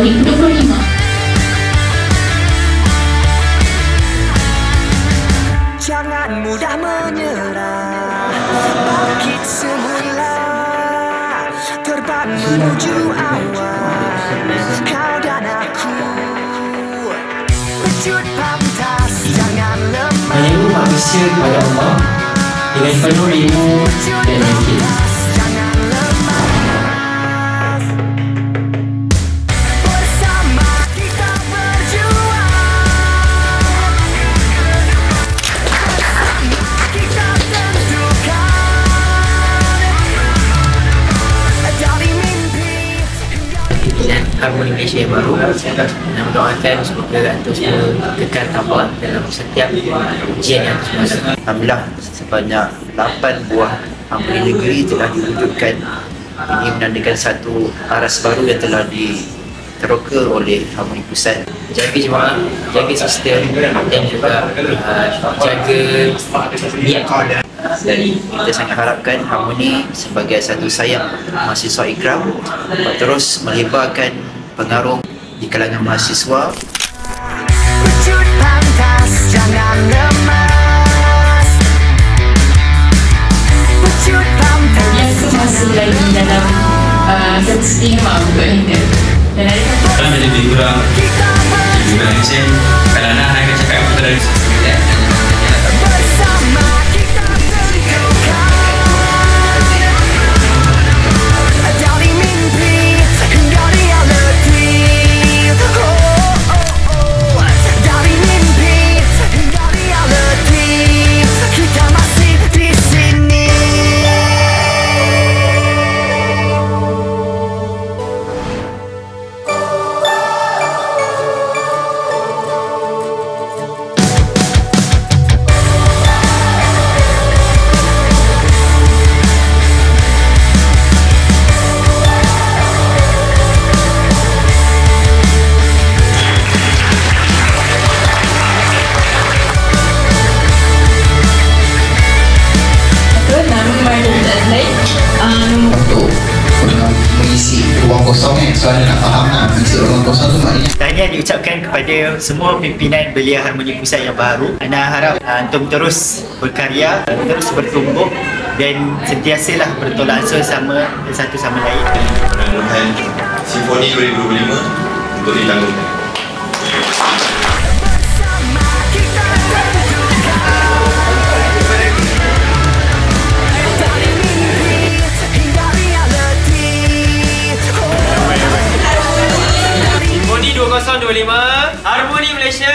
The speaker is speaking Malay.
2025. Jangan mudah menyerah, bangkit semula, terbang menuju awan, kau dan aku. Wujud pantas, jangan lemah. Menyeru manusia kepada Allah dengan penuh ilmu dan yakin. Jangan lemah. Bersama kita berjuang. Bersama kita tentukan dari mimpi hingga Pimpinan Harmoni Malaysia yang baru dan mendoakan semoga antum semua kekal tabah dalam setiap ujian yang terus. Alhamdulillah sebanyak 8 buah Harmoni Negeri telah diwujudkan. Ini menandakan satu aras baru yang telah diteroka oleh Harmoni Pusat. Jaga jemaah, jaga sistem dan juga jaga niat. Dan kita sangat harapkan Harmoni sebagai satu sayap mahasiswa Ikram dapat terus melebarkan pengaruh di kalangan mahasiswa. wujud pantas, jangan lemas. Wujud pantas. Yang tu masih lagi dalam satu stigma untuk kita. Dan ada Kan jadi lebih kurang sen. Kalau nak akan cakap apa dari Bersama kita tentukan dari mimpi hingga reality. Dari mimpi hingga reality, kita masih di sini. Mengisi ruang kosong soalnya nak faham lah mengisi ruang kosong tu maknanya. Tahniah diucapkan kepada semua pimpinan Belia Harmoni Pusat yang baru. Ana harap antum terus berkarya, terus bertumbuh dan sentiasalah bertolak ansur sama satu sama lain. penangguhan Simfoni 2025 untuk ditangguhkan. Bersama kita tentukan dari mimpi hingga reality. Simfoni 2025 Harmoni Malaysia